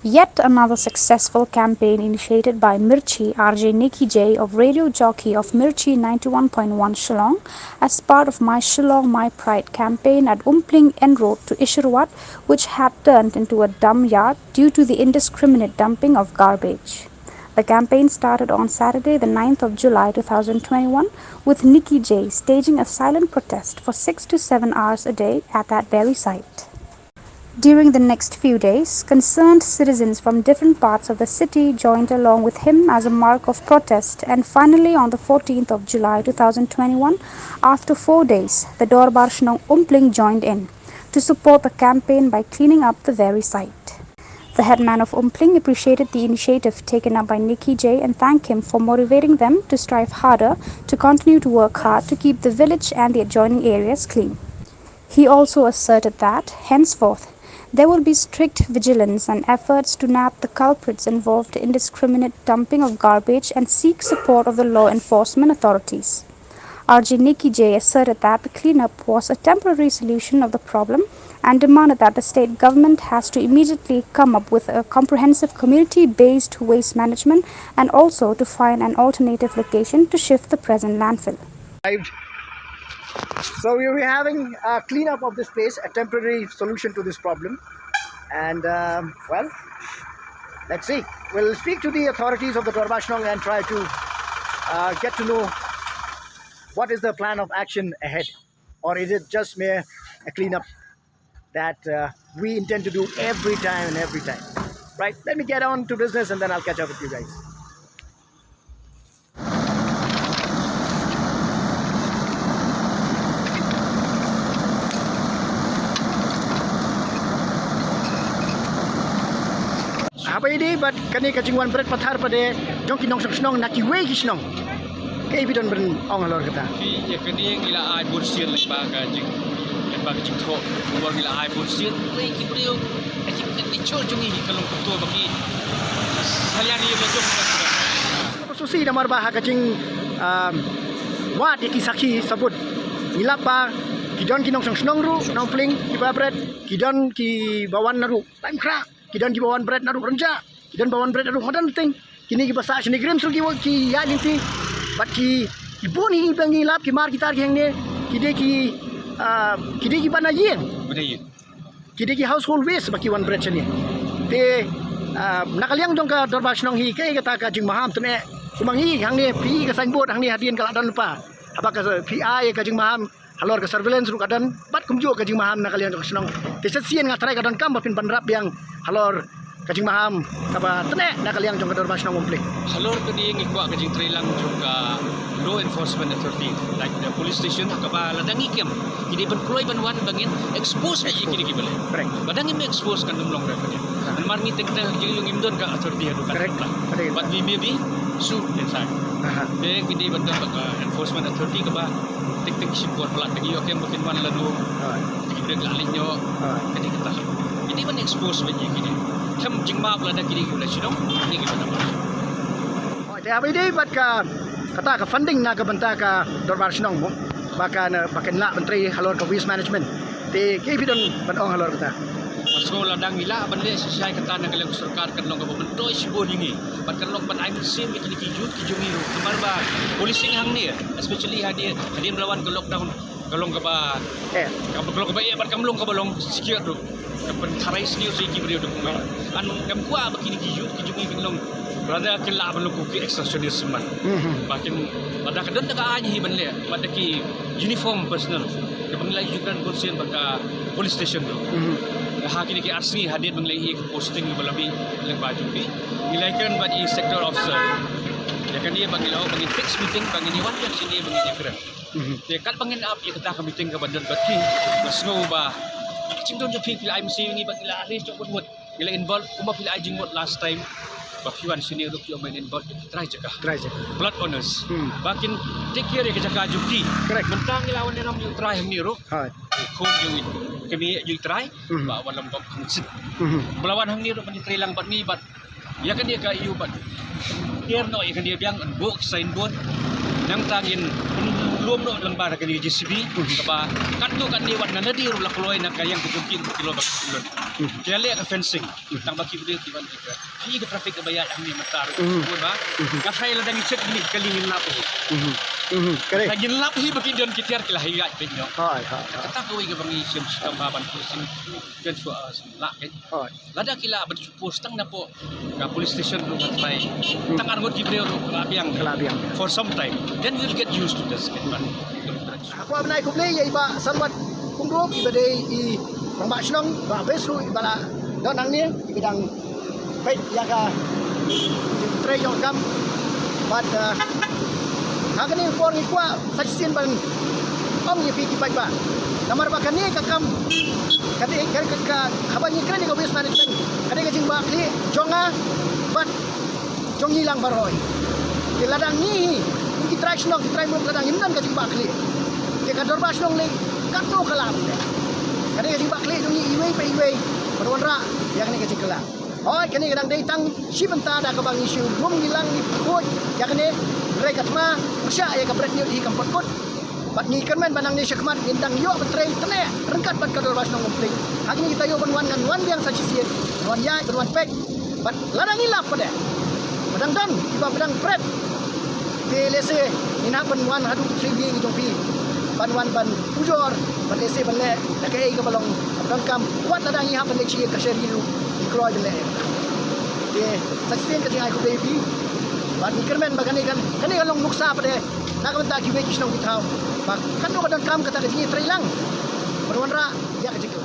Yet another successful campaign initiated by Mirchi RJ Nikki J of radio jockey of Mirchi 91.1 Shillong as part of My Shillong My Pride campaign at Umpling End Road to Isherwat, which had turned into a dump yard due to the indiscriminate dumping of garbage. The campaign started on Saturday, the 9th of July 2021, with Nikki J staging a silent protest for 6 to 7 hours a day at that very site. During the next few days, concerned citizens from different parts of the city joined along with him as a mark of protest, and finally on the 14th of July 2021, after 4 days, the Dorbar Shnong Umpling joined in to support the campaign by cleaning up the very site. The headman of Umpling appreciated the initiative taken up by Nikki J and thanked him for motivating them to strive harder to continue to work hard to keep the village and the adjoining areas clean. He also asserted that, henceforth, there will be strict vigilance and efforts to nab the culprits involved in indiscriminate dumping of garbage and seek support of the law enforcement authorities. RJ Nikki J asserted that the cleanup was a temporary solution of the problem and demanded that the state government has to immediately come up with a comprehensive community-based waste management and also to find an alternative location to shift the present landfill. So we will be having a cleanup of this place, a temporary solution to this problem. And well, let's see. We'll speak to the authorities of the Dorbar Shnong and try to get to know what is the plan of action ahead. Or is it just mere a cleanup that we intend to do every time and every time. Right, let me get on to business and then I'll catch up with you guys. Apa ini? But kani kacingwan berat pathar pada jong kinong snong nak kiwe kisnong. Kay bidon beren ong halor kata. Ya kani ngila ai bursian lek ba kajing. Ken ba kacing tho. Buang ngila ai bursian. Wei ki brio. Kacing ni chor jongi kalong kutu bagi. Salian ni yo jong. Susi namar bah kacing wat ki sakhi sabut. Ngila pa kidon kinong snong ru nong pling ki ba berat. Kidon ki bawan naru. Time kra. Kidan ki bawan bread naru renja, kidan bawan bread naru madan ting. Kini ki basa sini grim sur ki ya linti. But ki boni bangi lap ki mar gitar ki hangne kide ki bana yen. Kide ki household waste baki one bread chani. Te nakaliang dong ka Dorbar Shnong hi kay kata ka jing maham tune kumangi hangne pi ka signboard hangne hadian kala dan lupa. Apa ka PI ka jing maham halor ke surveillance ru kadan bat kumjo ka jing maham nakaliang dong Shnong. Te sesien ngatrai kadan kam bapin panrap yang halor kajing maham kapa tene nakaliang jong Dorbar Shnong Umpling. Halor kani ngikwa kajing trailang jong ka law enforcement authority like the police station kapa ladangi kem kini berproy banwan bangin expose ka kini gibale. Correct. Badangi me expose kan dumlong ra kani. An marmi tekna yung imdon ka authority adu kan. Correct. But we may be sued inside. Be kini bandang ka enforcement authority kapa tek sipor pala tagi yo kem bukin wan lalu. Kini lalin yo kani kata. Ini man expose banyak kini. Kem jingma pala kini gula sinong ini gimana mas? Oh, dia apa ini? Bat ka kata ka funding na ka banta ka Dorbar Shnong mo. Baka na bakin la menteri halor ka waste management. Te kay bidon banong halor kata. Masko ladang ila banle sisay kata na kalang sarkar kanlong ka bumentoy sibo dingi. Bat kanlong pan ay sim kini kijungiru. Kamar ba policing hang ni especially hadi melawan ke lockdown kalong ka ba kalong ka ba bat kamlong ka balong secure do. Kapan tarai sini usai kibrio do kumai. An kam kuah bakini kijungi kanlong. Berada kelak belum ki extortionist man. Bakin pada kadang dekat aja hiban le. Pada ki uniform personal. Kebanglai juga konsen baka police station tu. Hakini ki RC hadir banglai ek posting balabi lang baju ki. Nilaikan bad i sector officer. Ya kan dia bangilau bangin fix meeting bangin iwan yang sini bangin ekra. Dia kat bangin up ia kata meeting ke badan baki. Masno ba. Cing don jupik pila IMC ni bagila alis cok buat. Bila involve kuma pila ajing buat last time. Bakiwan sini untuk yang main involved try cakap blood honors bakin take care ke cakap juki Correct. mentang lawan ni nam you try ni ro kon you kami you try ba walam bab sit melawan hang ni ro pani try lang bat mi bat ya kan dia ka you bat care no ya kan dia biang book signboard nang tangin belum no lembar ka ni JCB ba kanto kan ni wat na nadir la kloy na kayang kutukin kilo ba kulon kaya ka fencing tang baki bude ki ban ka fi ka traffic ba ya ni matar ko ba ka file dang check ni kalingin na po Correct. lagi lap hi baki don kitiar kila hiya pinyo Hai. kata ko ga bangi sim sistem baban pusin kan so la kan Hai. lada kila ban suppose tang na po ka police station ro ka tay tang argot gibre ro kabiang Kelabiang. for some time then you'll get used to this kan man Aku abnai kuble ya iba salwat kumduk iba de I pambak snong ba besu ibala donang ni ibidang baik ya ka tre yo kam but hakani por ni kwa saksin ban om ni pi ki ba namar ba kani ka kam kati ka haba ni kren ni ko bes management kani ka jing ba kli jonga but jongi lang baroi diladang ni ki try snong ki try mo ladang imdan ka jing ba kli ke kador bas nong le kato kalam kani ka jing ba kli jongi iwe pa iwe berwanra ya kani ka jing kalam oi kani kadang dei tang sibenta da ka bang isu bum gilang ni ko ya kani rai katma usha ya ka bret ni di kampot kot bat ni kermen banang ni syakmat indang yo betrei tene rengkat bat kador bas nong umpling hakni kita yo banwan kan wan yang sajisien wan ya berwan pek bat ladang ilap pada badang dan tiba badang pret PLC ina banwan hadu tribi gitu pi banwan ban ujor ban lese ban le nakai ka balong badang kam wat ladang iha ban le chi ka sherilu ikroy le ye sajisien ka jingai ko baby bat ni kermen bagani kan kani kalong nuksa pada nak benta ki weki snong kitau bak kan no badang kam kata ka jingi trailang berwanra ya ka jikla